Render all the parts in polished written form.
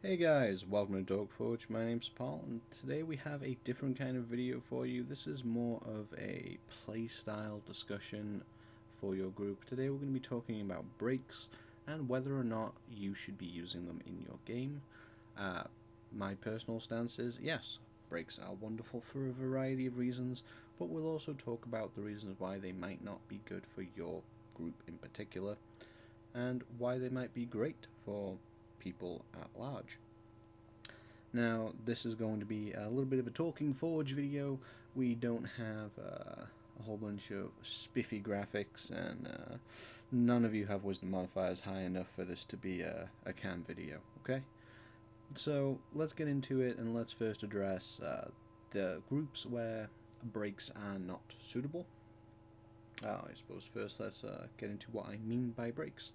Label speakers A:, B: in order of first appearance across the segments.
A: Hey guys, welcome to Dog Forge. My name's Paul, and today we have a different kind of video for you. This is more of a playstyle discussion for your group. Today we're going to be talking about breaks and whether or not you should be using them in your game. My personal stance is yes, breaks are wonderful for a variety of reasons, but we'll also talk about the reasons why they might not be good for your group in particular, and why they might be great for people at large. Now, this is going to be a little bit of a Talking Forge video. We don't have a whole bunch of spiffy graphics, and none of you have wisdom modifiers high enough for this to be a cam video, okay? So, let's get into it, and let's first address the groups where breaks are not suitable. I suppose first let's get into what I mean by breaks.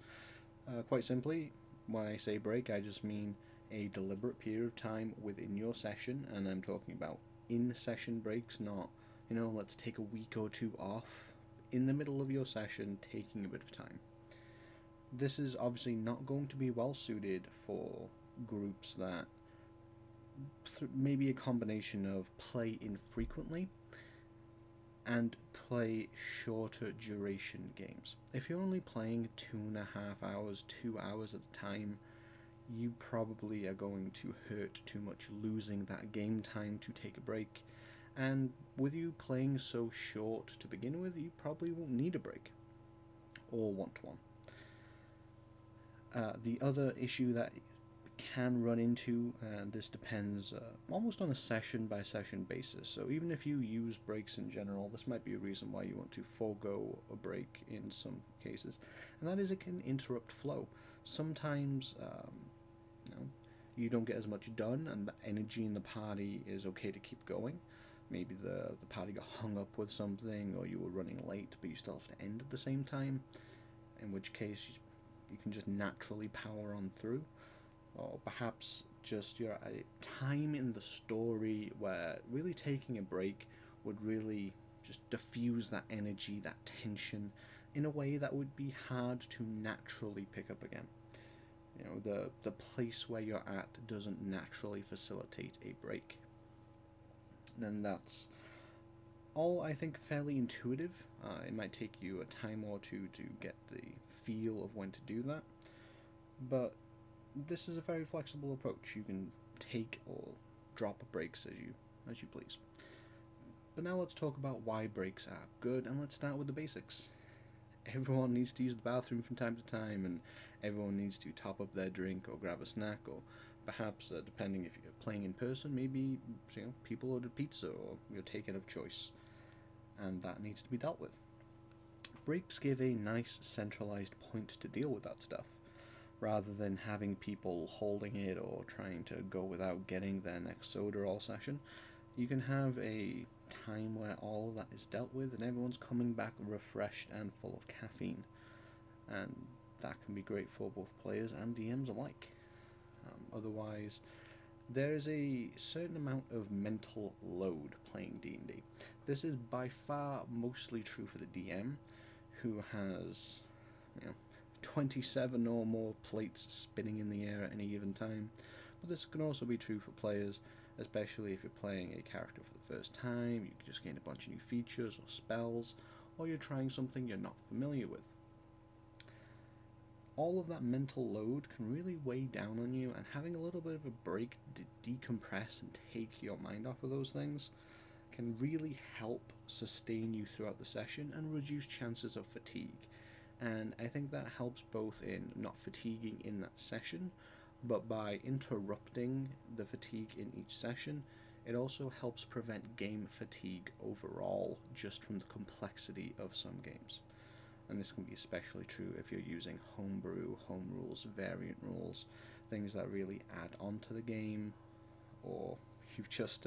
A: Quite simply, when I say break, I just mean a deliberate period of time within your session, and I'm talking about in-session breaks, not, let's take a week or two off. In the middle of your session, taking a bit of time. This is obviously not going to be well suited for groups that maybe a combination of play infrequently and play shorter duration games. If you're only playing 2.5 hours, 2 hours at a time, you probably are going to hurt too much losing that game time to take a break. And with you playing so short to begin with, you probably won't need a break or want one. The other issue that can run into, and this depends almost on a session by session basis. So even if you use breaks in general, this might be a reason why you want to forego a break in some cases, and that is it can interrupt flow. Sometimes you don't get as much done, and the energy in the party is okay to keep going. Maybe the party got hung up with something, or you were running late, but you still have to end at the same time, in which case you can just naturally power on through. Or perhaps just you're at a time in the story where really taking a break would really just diffuse that energy, that tension, in a way that would be hard to naturally pick up again. The place where you're at doesn't naturally facilitate a break. And that's all, I think, fairly intuitive. It might take you a time or two to get the feel of when to do that, but this is a very flexible approach. You can take or drop breaks as you please. But now let's talk about why breaks are good, and let's start with the basics. Everyone needs to use the bathroom from time to time, and everyone needs to top up their drink or grab a snack, or perhaps, depending if you're playing in person, maybe people ordered pizza or you're taken of choice, and that needs to be dealt with. Breaks give a nice centralized point to deal with that stuff, rather than having people holding it or trying to go without getting their next soda all session. You can have a time where all of that is dealt with and everyone's coming back refreshed and full of caffeine. And that can be great for both players and DMs alike. Otherwise, there's a certain amount of mental load playing D&D. This is by far mostly true for the DM, who has 27 or more plates spinning in the air at any given time, but this can also be true for players, especially if you're playing a character for the first time. You can just gain a bunch of new features or spells, or you're trying something you're not familiar with. All of that mental load can really weigh down on you, and having a little bit of a break to decompress and take your mind off of those things can really help sustain you throughout the session and reduce chances of fatigue. And I think that helps both in not fatiguing in that session, but by interrupting the fatigue in each session, it also helps prevent game fatigue overall, just from the complexity of some games. And this can be especially true if you're using homebrew, home rules, variant rules, things that really add on to the game, or you've just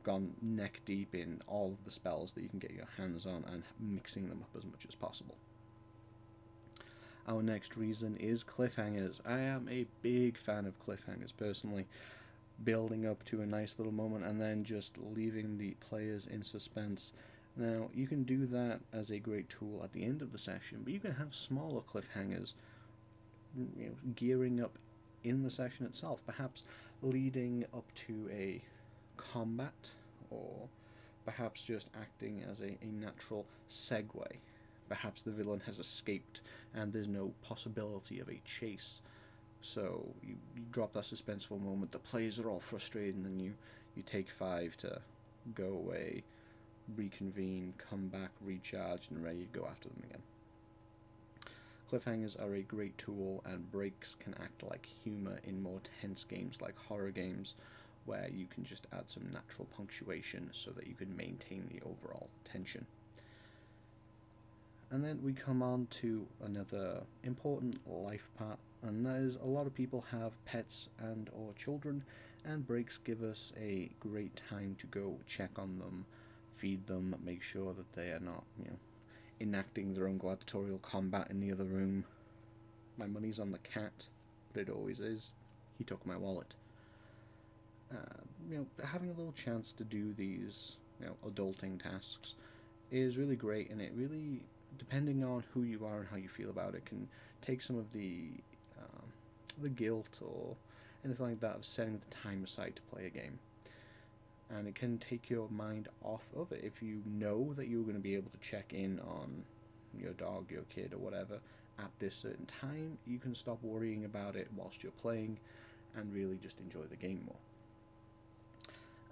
A: gone neck deep in all of the spells that you can get your hands on and mixing them up as much as possible. Our next reason is cliffhangers. I am a big fan of cliffhangers personally, building up to a nice little moment and then just leaving the players in suspense. Now, you can do that as a great tool at the end of the session, but you can have smaller cliffhangers, gearing up in the session itself, perhaps leading up to a combat, or perhaps just acting as a natural segue. Perhaps the villain has escaped and there's no possibility of a chase. So you drop that suspenseful moment, the players are all frustrated, and then you take 5 to go away, reconvene, come back, recharged, and ready to go after them again. Cliffhangers are a great tool, and breaks can act like humour in more tense games like horror games, where you can just add some natural punctuation so that you can maintain the overall tension. And then we come on to another important life part, and that is a lot of people have pets and or children, and breaks give us a great time to go check on them, feed them, make sure that they are not, enacting their own gladiatorial combat in the other room. My money's on the cat, but it always is. He took my wallet. Having a little chance to do these, adulting tasks is really great, and it really, depending on who you are and how you feel about it, can take some of the guilt or anything like that of setting the time aside to play a game. And it can take your mind off of it. If you know that you're going to be able to check in on your dog, your kid, or whatever at this certain time, you can stop worrying about it whilst you're playing and really just enjoy the game more.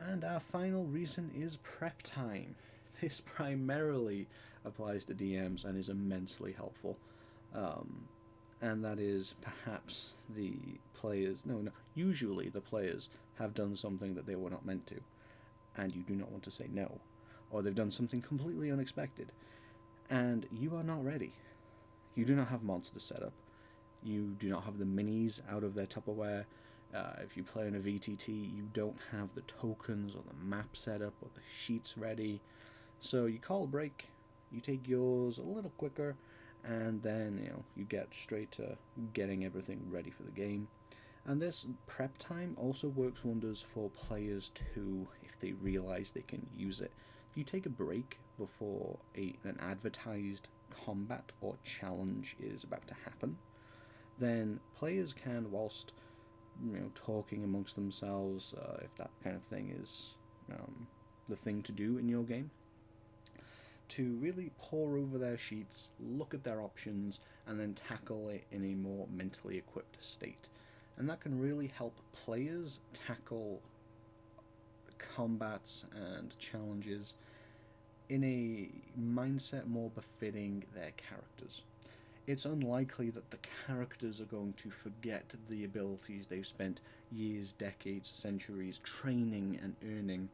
A: And our final reason is prep time. This primarily applies to DMs and is immensely helpful. And that is perhaps the players, usually the players have done something that they were not meant to, and you do not want to say no, or they've done something completely unexpected, and you are not ready. You do not have monsters set up. You do not have the minis out of their Tupperware. If you play in a VTT, you don't have the tokens or the map set up or the sheets ready. So you call a break, you take yours a little quicker, and then you get straight to getting everything ready for the game. And this prep time also works wonders for players too, if they realize they can use it. If you take a break before an advertised combat or challenge is about to happen, then players can, whilst talking amongst themselves, if that kind of thing is the thing to do in your game, to really pore over their sheets, look at their options, and then tackle it in a more mentally equipped state. And that can really help players tackle combats and challenges in a mindset more befitting their characters. It's unlikely that the characters are going to forget the abilities they've spent years, decades, centuries training and earning,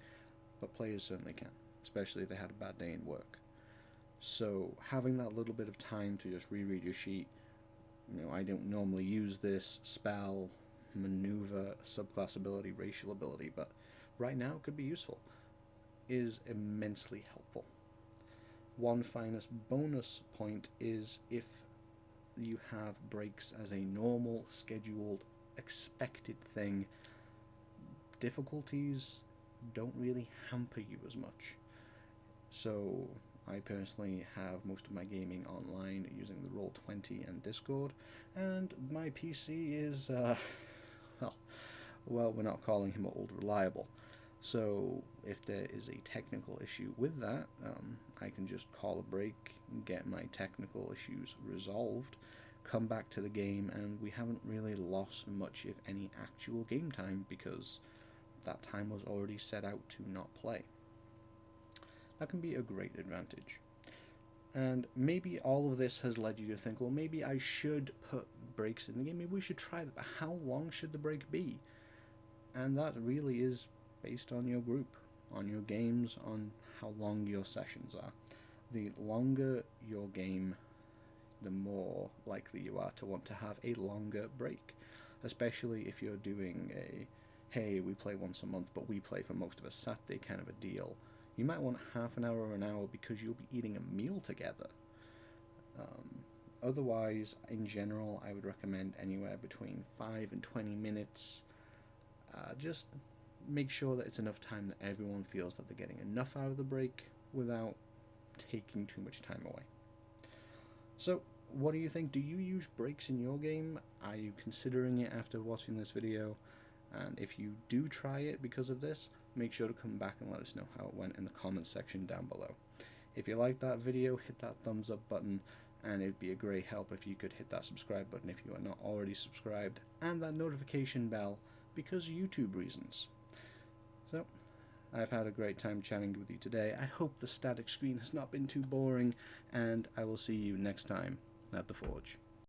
A: but players certainly can, especially if they had a bad day in work. So having that little bit of time to just reread your sheet, I don't normally use this spell, maneuver, subclass ability, racial ability, but right now it could be useful, is immensely helpful. One finest bonus point is if you have breaks as a normal, scheduled, expected thing, difficulties don't really hamper you as much. So I personally have most of my gaming online using the Roll20 and Discord, and my PC is, well, we're not calling him old reliable. So if there is a technical issue with that, I can just call a break, get my technical issues resolved, come back to the game, and we haven't really lost much, if any, actual game time, because that time was already set out to not play. That can be a great advantage. And maybe all of this has led you to think, well, maybe I should put breaks in the game, maybe we should try that, but how long should the break be? And that really is based on your group, on your games, on how long your sessions are. The longer your game, the more likely you are to want to have a longer break, especially if you're doing a, hey, we play once a month, but we play for most of a Saturday kind of a deal. You might want half an hour or an hour because you'll be eating a meal together. Otherwise, in general, I would recommend anywhere between 5 and 20 minutes. Just make sure that it's enough time that everyone feels that they're getting enough out of the break without taking too much time away. So, what do you think? Do you use brakes in your game? Are you considering it after watching this video? And if you do try it because of this, make sure to come back and let us know how it went in the comments section down below. If you liked that video, hit that thumbs up button, and it'd be a great help if you could hit that subscribe button if you are not already subscribed, and that notification bell because YouTube reasons. So, I've had a great time chatting with you today. I hope the static screen has not been too boring, and I will see you next time at the Forge.